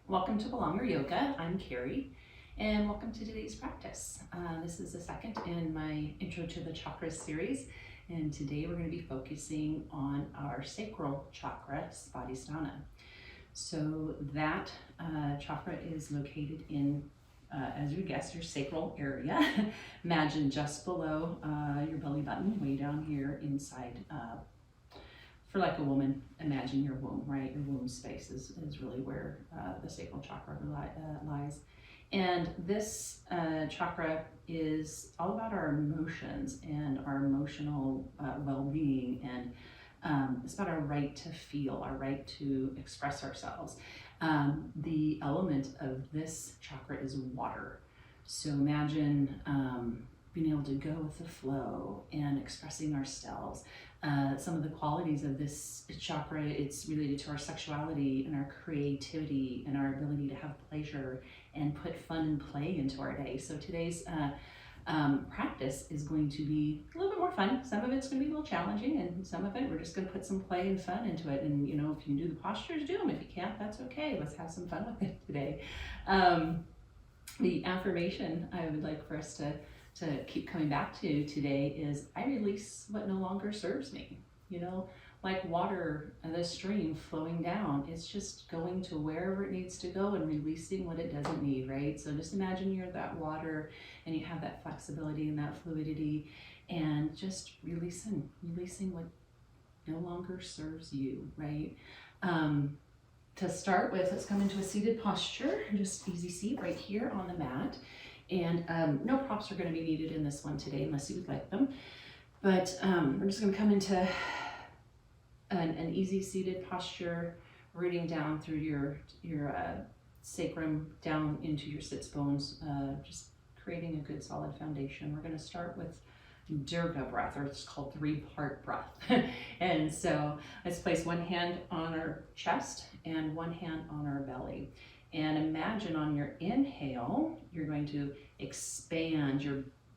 Welcome to Belonger Yoga. I'm Carrie, and welcome to today's practice. This is the second in my Intro to the Chakras series, and today we're going to be focusing on our Sacral Chakra, Svadhisthana. So that chakra is located in, as you guess, your sacral area. Imagine just below your belly button, way down here inside. For like a woman, imagine your womb, right? Your womb space is really where the sacral chakra lies. And this chakra is all about our emotions and our emotional well-being, and it's about our right to feel, our right to express ourselves. The element of this chakra is water. So imagine being able to go with the flow and expressing ourselves. Some of the qualities of this chakra, it's related to our sexuality and our creativity and our ability to have pleasure and put fun and play into our day. So today's practice is going to be a little bit more fun. Some of it's going to be a little challenging, and some of it we're just going to put some play and fun into it. And you know, if you can do the postures, do them. If you can't, that's okay. Let's have some fun with it today. The affirmation I would like for us to keep coming back to today is, I release what no longer serves me. You know, like water, the stream flowing down, it's just going to wherever it needs to go and releasing what it doesn't need, right? So just imagine you're that water and you have that flexibility and that fluidity, and just releasing what no longer serves you, right? To start with, let's come into a seated posture, just easy seat right here on the mat. And no props are going to be needed in this one today unless you would like them. But we're just going to come into an easy seated posture, rooting down through your sacrum down into your sits bones, just creating a good solid foundation. We're going to start with Durga breath, or it's called 3-part breath. And so let's place one hand on our chest and one hand on our belly. And imagine on your inhale, you're going to expand,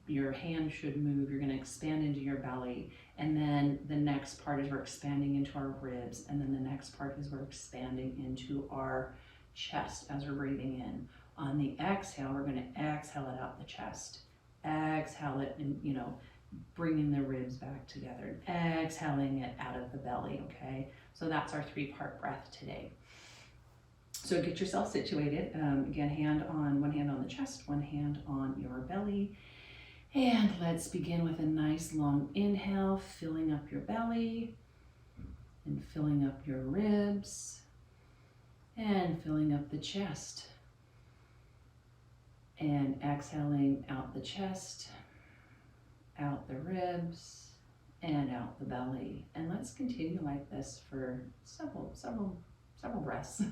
your hand should move, you're going to expand into your belly. And then the next part is we're expanding into our ribs. And then the next part is we're expanding into our chest as we're breathing in. On the exhale, we're going to exhale it out the chest. Exhale it, and you know, bringing the ribs back together. Exhaling it out of the belly, okay? So that's our 3-part breath today. So get yourself situated. Again, one hand on the chest, one hand on your belly. And let's begin with a nice long inhale, filling up your belly and filling up your ribs and filling up the chest. And exhaling out the chest, out the ribs, and out the belly. And let's continue like this for several breaths.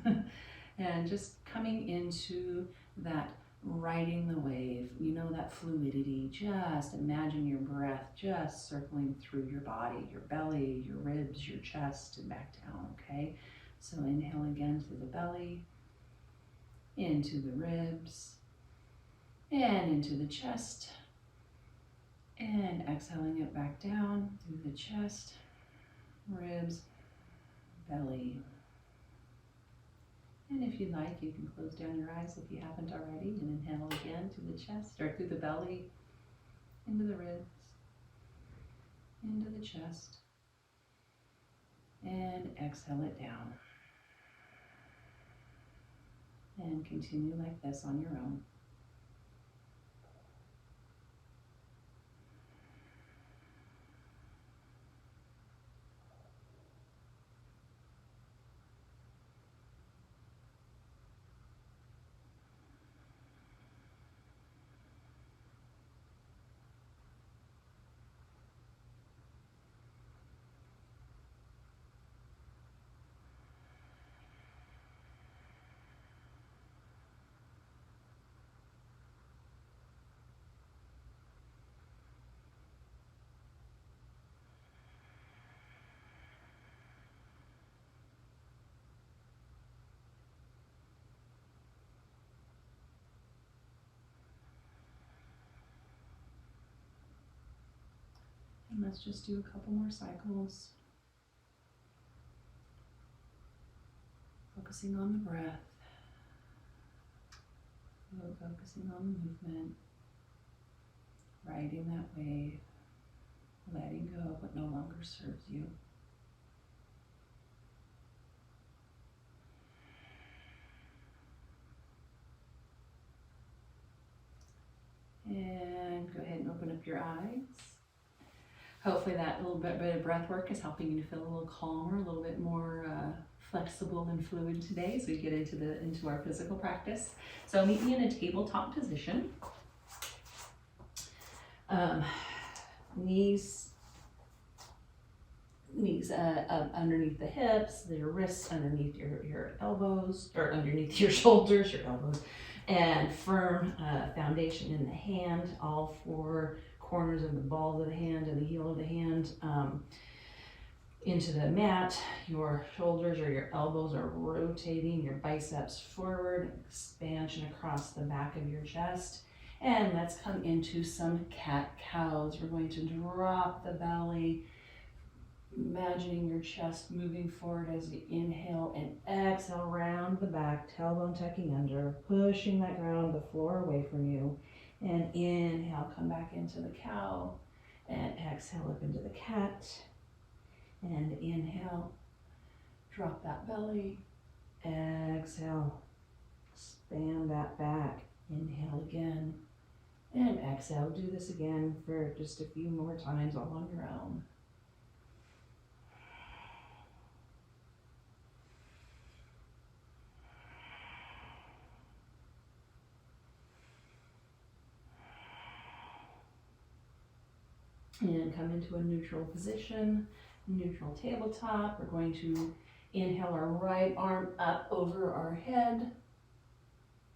And just coming into that riding the wave, you know, that fluidity. Just imagine your breath just circling through your body, your belly, your ribs, your chest, and back down, okay? So inhale again through the belly, into the ribs, and into the chest, and exhaling it back down through the chest, ribs, belly. And if you'd like, you can close down your eyes if you haven't already, and inhale again through the chest, or through the belly, into the ribs, into the chest, and exhale it down. And continue like this on your own. And let's just do a couple more cycles. Focusing on the breath. focusing on the movement, riding that wave, letting go of what no longer serves you. And go ahead and open up your eyes. Hopefully that little bit of breath work is helping you to feel a little calmer, a little bit more flexible and fluid today as we get into our physical practice. So meet me in a tabletop position. Knees underneath the hips, your wrists underneath your elbows, or underneath your shoulders, your elbows, and firm foundation in the hand, all four corners of the balls of the hand and the heel of the hand into the mat. Your shoulders or your elbows are rotating, your biceps forward, expansion across the back of your chest. And let's come into some cat-cows. We're going to drop the belly, imagining your chest moving forward as you inhale and exhale, round the back, tailbone tucking under, pushing that ground, the floor away from you. And inhale, come back into the cow, and exhale up into the cat. And inhale, drop that belly, exhale, expand that back, inhale again, and exhale. Do this again for just a few more times all on your own. And come into a neutral position, neutral tabletop. We're going to inhale our right arm up over our head,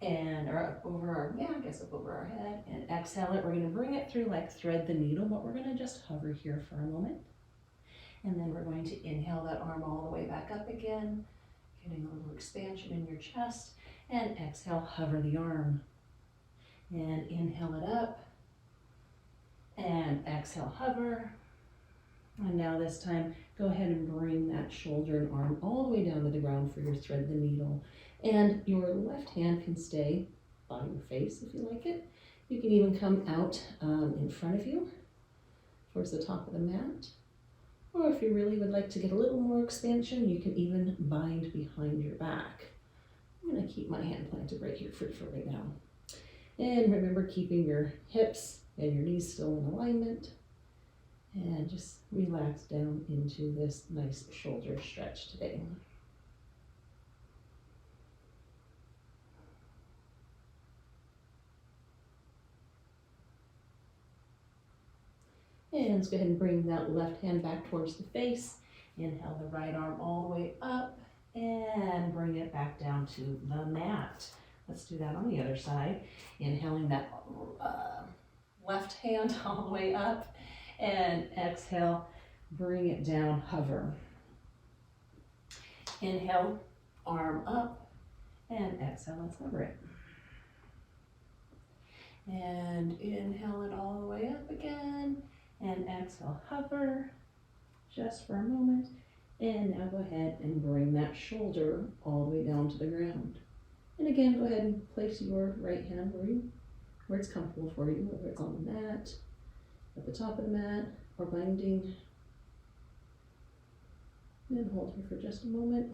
up over our head, and exhale it. We're going to bring it through like thread the needle, but we're going to just hover here for a moment. And then we're going to inhale that arm all the way back up again, getting a little expansion in your chest, and exhale, hover the arm. And inhale it up, and exhale, hover. And now this time, go ahead and bring that shoulder and arm all the way down to the ground for your thread the needle. And your left hand can stay by your face if you like it. You can even come out in front of you towards the top of the mat. Or if you really would like to get a little more expansion, you can even bind behind your back. I'm going to keep my hand planted right here for right now. And remember, keeping your hips and your knees still in alignment. And just relax down into this nice shoulder stretch today. And let's go ahead and bring that left hand back towards the face. Inhale the right arm all the way up and bring it back down to the mat. Let's do that on the other side. Inhaling that left hand all the way up, and exhale, bring it down, hover. Inhale, arm up, and exhale, let's hover it. And inhale it all the way up again, and exhale, hover just for a moment. And now go ahead and bring that shoulder all the way down to the ground. And again, go ahead and place your right hand where it's comfortable for you, whether it's on the mat, at the top of the mat, or binding. And hold here for just a moment.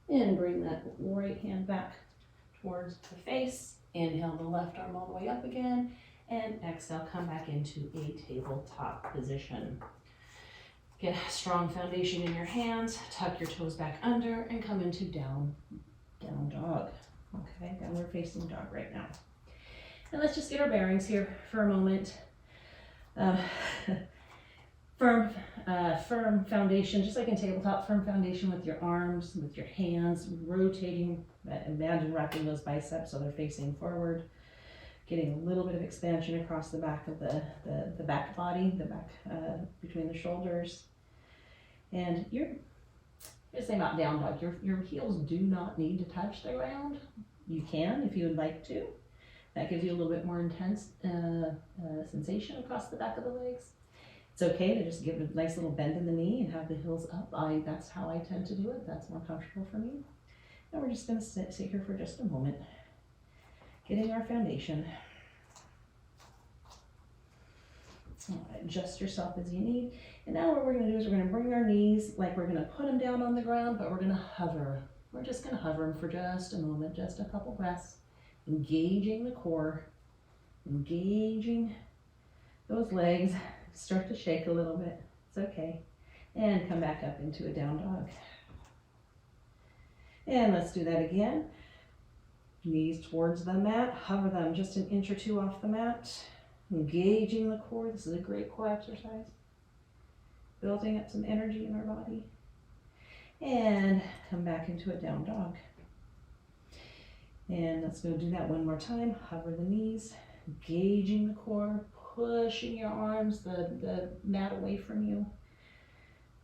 And bring that right hand back towards the face. Inhale the left arm all the way up again, and exhale, come back into a tabletop position. Get a strong foundation in your hands, tuck your toes back under, and come into down dog. Okay, downward facing dog right now. And let's just get our bearings here for a moment. Firm foundation, just like in tabletop, firm foundation with your arms, with your hands, rotating. Imagine wrapping those biceps so they're facing forward. Getting a little bit of expansion across the back of the back body, the back between the shoulders. And you're saying about down dog, your heels do not need to touch the ground. You can if you would like to. That gives you a little bit more intense sensation across the back of the legs. It's okay to just give a nice little bend in the knee and have the heels up. That's how I tend to do it. That's more comfortable for me. And we're just going to sit here for just a moment, getting our foundation. Adjust yourself as you need. And now what we're going to do is we're going to bring our knees, like we're going to put them down on the ground, but we're going to hover. We're just going to hover them for just a moment, just a couple breaths, engaging the core, engaging those legs. Start to shake a little bit. It's okay. And come back up into a down dog. And let's do that again. Knees towards the mat. Hover them just an inch or two off the mat. Engaging the core. This is a great core exercise. Building up some energy in our body. And come back into a down dog. And let's go do that one more time. Hover the knees. Engaging the core. Pushing your arms, the mat away from you.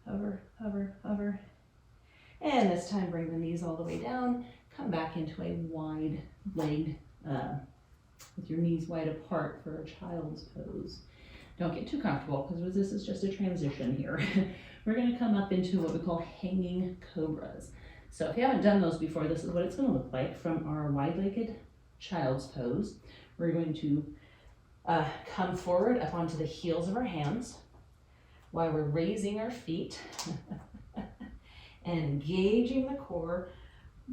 Hover, hover, hover. And this time bring the knees all the way down. Come back into a wide legged, with your knees wide apart for a child's pose. Don't get too comfortable because this is just a transition here. We're going to come up into what we call hanging cobras. So if you haven't done those before, this is what it's going to look like from our wide-legged child's pose. We're going to come forward up onto the heels of our hands while we're raising our feet and engaging the core,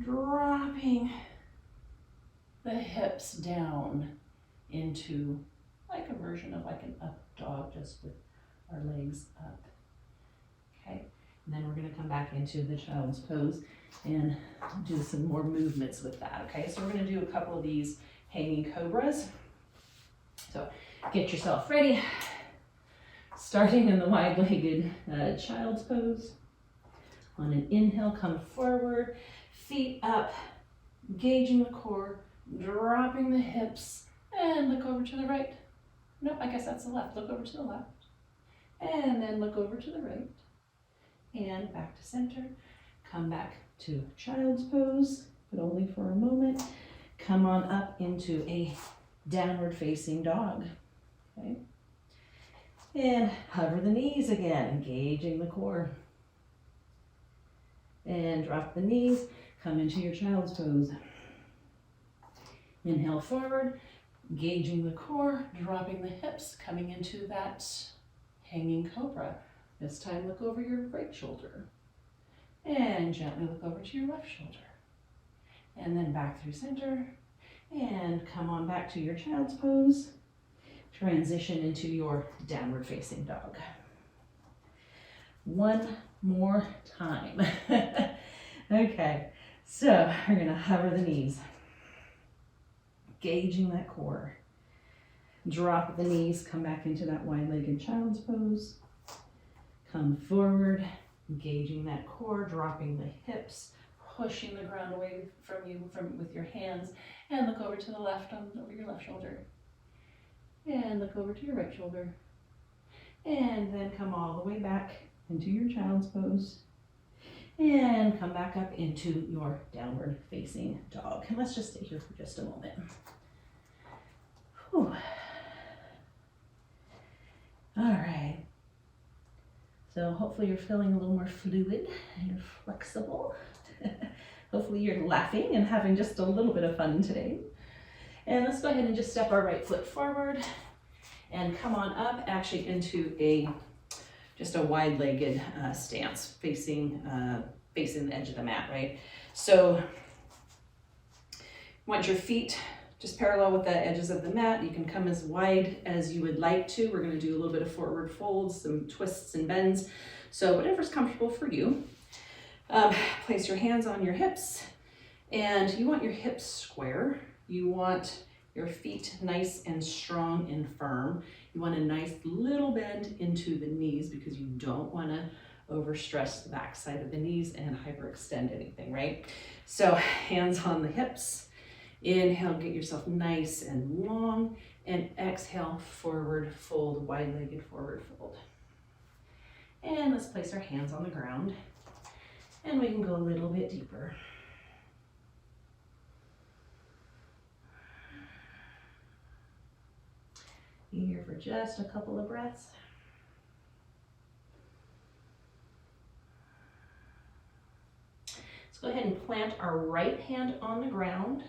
dropping the hips down into like a version of like an up dog, just with our legs up. Okay, and then we're going to come back into the child's pose and do some more movements with that. Okay, so we're going to do a couple of these hanging cobras. So get yourself ready. Starting in the wide-legged child's pose. On an inhale, come forward, feet up, engaging the core, dropping the hips, and look over to the right. No, I guess that's the left. Look over to the left. And then look over to the right. And back to center. Come back to child's pose, but only for a moment. Come on up into a downward facing dog. Okay. And hover the knees again, engaging the core. And drop the knees, come into your child's pose. Inhale forward, engaging the core, dropping the hips, coming into that hanging cobra. This time look over your right shoulder. And gently look over to your left shoulder. And then back through center. And come on back to your child's pose. Transition into your downward facing dog. One more time. Okay, so we're gonna hover the knees, engaging that core. Drop the knees, come back into that wide-legged child's pose. Come forward, engaging that core, dropping the hips, pushing the ground away from you with your hands, and look over to the left over your left shoulder. And look over to your right shoulder. And then come all the way back into your child's pose. And come back up into your downward facing dog. And let's just stay here for just a moment. Whew. All right. So hopefully you're feeling a little more fluid and flexible. Hopefully you're laughing and having just a little bit of fun today. And let's go ahead and just step our right foot forward and come on up actually into just a wide-legged stance facing the edge of the mat, right? So want your feet just parallel with the edges of the mat. You can come as wide as you would like to. We're going to do a little bit of forward folds, some twists and bends. So whatever's comfortable for you. Place your hands on your hips, and you want your hips square. You want your feet nice and strong and firm. You want a nice little bend into the knees because you don't want to overstress the back side of the knees and hyperextend anything, right? So hands on the hips. Inhale, get yourself nice and long, and exhale, forward fold, wide-legged forward fold. And let's place our hands on the ground, and we can go a little bit deeper. Be here for just a couple of breaths. go ahead and plant our right hand on the ground.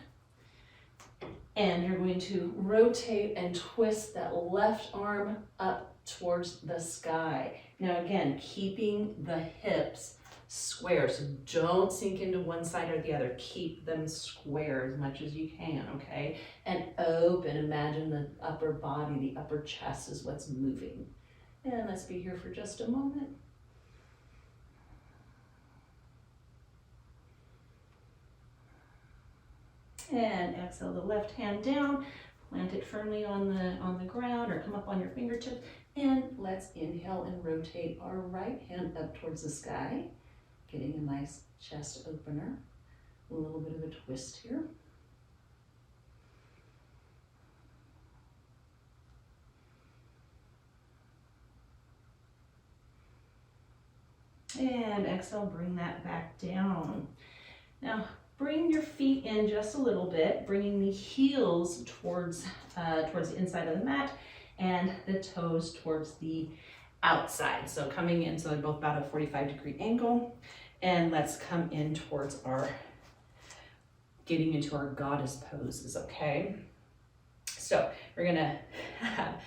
And you're going to rotate and twist that left arm up towards the sky. Now again, keeping the hips square, so don't sink into one side or the other. Keep them square as much as you can, okay? And open, imagine the upper body, the upper chest is what's moving. And let's be here for just a moment. And exhale the left hand down, plant it firmly on the ground or come up on your fingertips. And let's inhale and rotate our right hand up towards the sky, getting a nice chest opener. A little bit of a twist here. And exhale, bring that back down. Now, bring your feet in just a little bit, bringing the heels towards the inside of the mat and the toes towards the outside. So coming in, so they're both about a 45-degree angle. And let's come in towards getting into our goddess poses, okay? So we're gonna have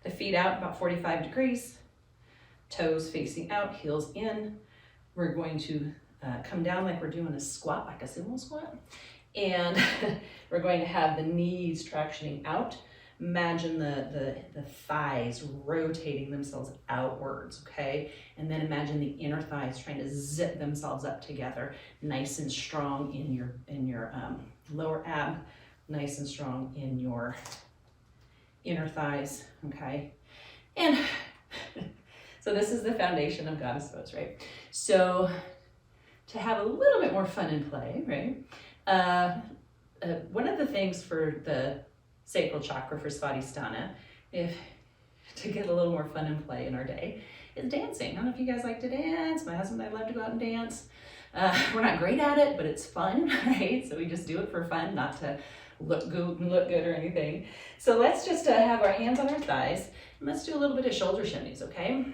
the feet out about 45 degrees, toes facing out, heels in. We're going to come down like we're doing a squat, like a sumo squat. And we're going to have the knees tractioning out. Imagine the thighs rotating themselves outwards, okay? And then imagine the inner thighs trying to zip themselves up together, nice and strong in your lower ab, nice and strong in your inner thighs, okay? And so this is the foundation of goddess pose, right? So to have a little bit more fun and play, right? One of the things for the Sacral Chakra for Svadhisthana, to get a little more fun and play in our day, is dancing. I don't know if you guys like to dance. My husband and I love to go out and dance. We're not great at it, but it's fun, right? So we just do it for fun, not to look good or anything. So let's just have our hands on our thighs, and let's do a little bit of shoulder shimmies, okay?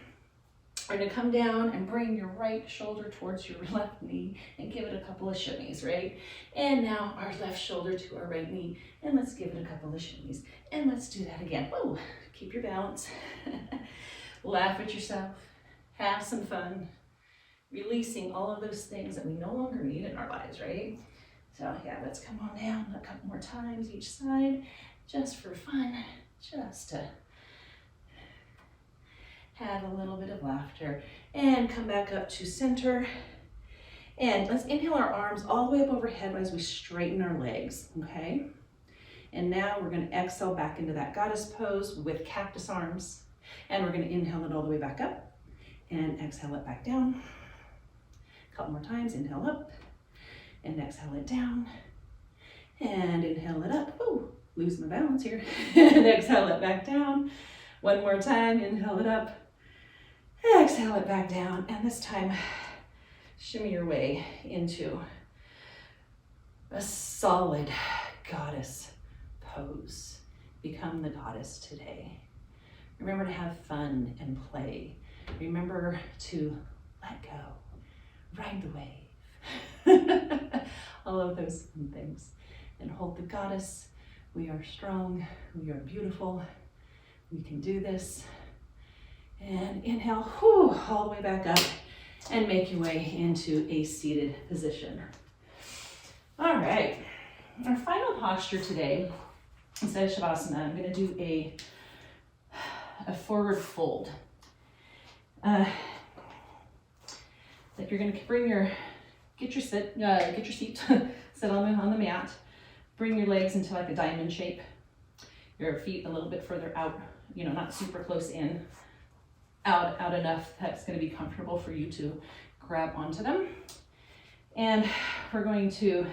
We're gonna come down and bring your right shoulder towards your left knee and give it a couple of shimmies, right? And now our left shoulder to our right knee, and let's give it a couple of shimmies. And let's do that again. Whoa, keep your balance. Laugh at yourself, have some fun, releasing all of those things that we no longer need in our lives, right? So yeah, let's come on down a couple more times each side, just for fun, just to have a little bit of laughter. And come back up to center. And let's inhale our arms all the way up overhead as we straighten our legs, okay? And now we're gonna exhale back into that goddess pose with cactus arms. And we're gonna inhale it all the way back up and exhale it back down. A couple more times, inhale up and exhale it down. And inhale it up, ooh, lose my balance here. And exhale it back down. One more time, inhale it up. Exhale it back down, and this time shimmy your way into a solid goddess pose. Become the goddess today. Remember to have fun and play. Remember to let go, ride the wave. All of those fun things. And hold the goddess. We are strong, we are beautiful, we can do this. And inhale, whew, all the way back up and make your way into a seated position. All right, our final posture today, instead of Shavasana, I'm gonna do a forward fold. Like you're gonna get your seat, sit on the mat, bring your legs into like a diamond shape, your feet a little bit further out, not super close in, out enough that's going to be comfortable for you to grab onto them. And we're going to,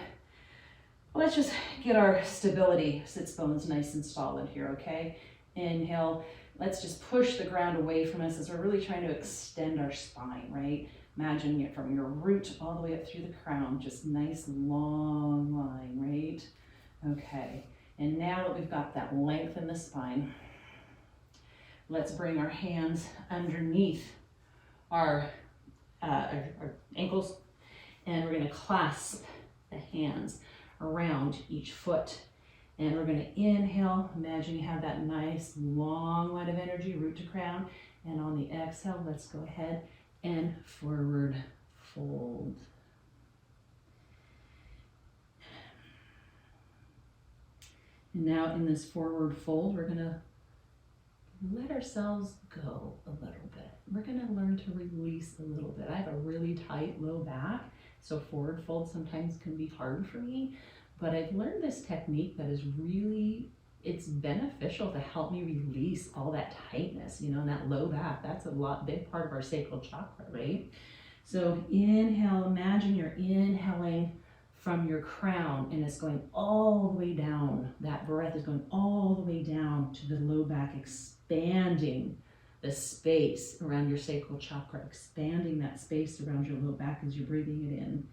let's just get our stability, sits bones nice and solid here, okay? Inhale, let's just push the ground away from us as we're really trying to extend our spine, right? Imagine it from your root all the way up through the crown, just nice long line, right? Okay, and now that we've got that length in the spine, let's bring our hands underneath our ankles And we're gonna clasp the hands around each foot. And we're gonna inhale, imagine you have that nice long line of energy, root to crown. And on the exhale, let's go ahead and forward fold. And now in this forward fold, we're gonna let ourselves go a little bit. We're gonna learn to release a little bit. I have a really tight low back, so forward fold sometimes can be hard for me, but I've learned this technique that is really, it's beneficial to help me release all that tightness, you know, and that low back. That's a big part of our sacral chakra, right? So inhale, imagine you're inhaling from your crown and it's going all the way down. That breath is going all the way down to the low back, expanding the space around your sacral chakra, expanding that space around your low back as you're breathing it in.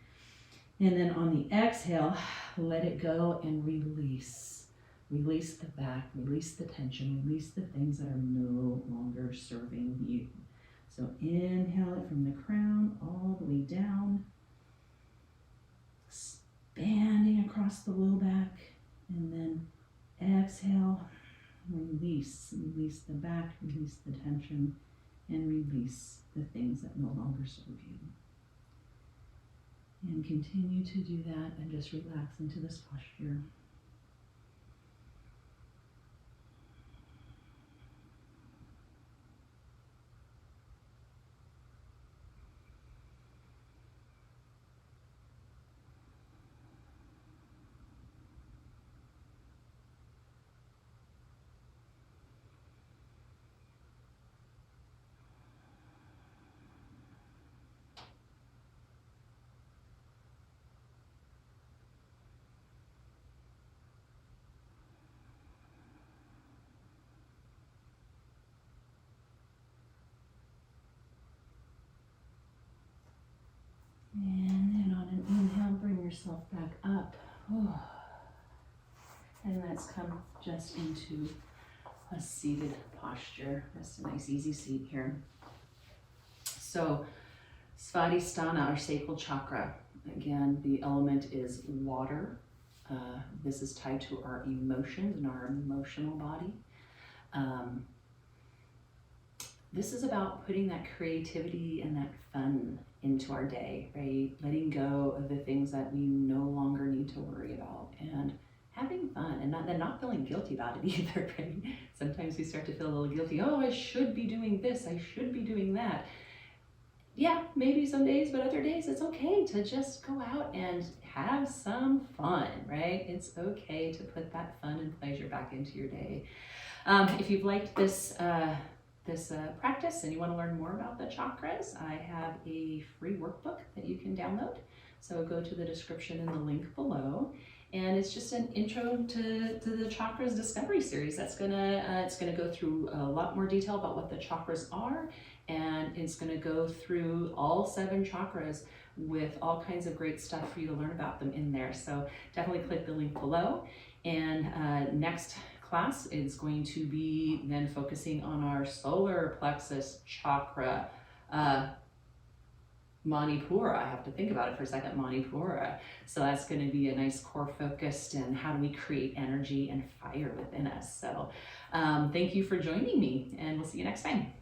And then on the exhale, let it go and release. Release the back, release the tension, release the things that are no longer serving you. So inhale it from the crown all the way down, expanding across the low back, and then exhale, release the back, release the tension, and release the things that no longer serve you. And continue to do that and just relax into this posture. And then on an inhale, bring yourself back up. Oh. And let's come just into a seated posture. Just a nice easy seat here. So Svadhisthana, our sacral chakra. Again, the element is water. This is tied to our emotions and our emotional body. This is about putting that creativity and that fun into our day, right? Letting go of the things that we no longer need to worry about and having fun and not feeling guilty about it either, right? Sometimes we start to feel a little guilty. Oh, I should be doing this. I should be doing that. Yeah, maybe some days, but other days it's okay to just go out and have some fun, right? It's okay to put that fun and pleasure back into your day. If you've liked this practice and you want to learn more about the chakras, I have a free workbook that you can download. So go to the description in the link below. And it's just an intro to the Chakras Discovery Series. That's it's gonna go through a lot more detail about what the chakras are, and it's gonna go through all 7 chakras with all kinds of great stuff for you to learn about them in there. So definitely click the link below. And next class is going to be then focusing on our solar plexus chakra, Manipura. I have to think about it for a second. Manipura. So that's going to be a nice core focused and how do we create energy and fire within us. So thank you for joining me, and we'll see you next time.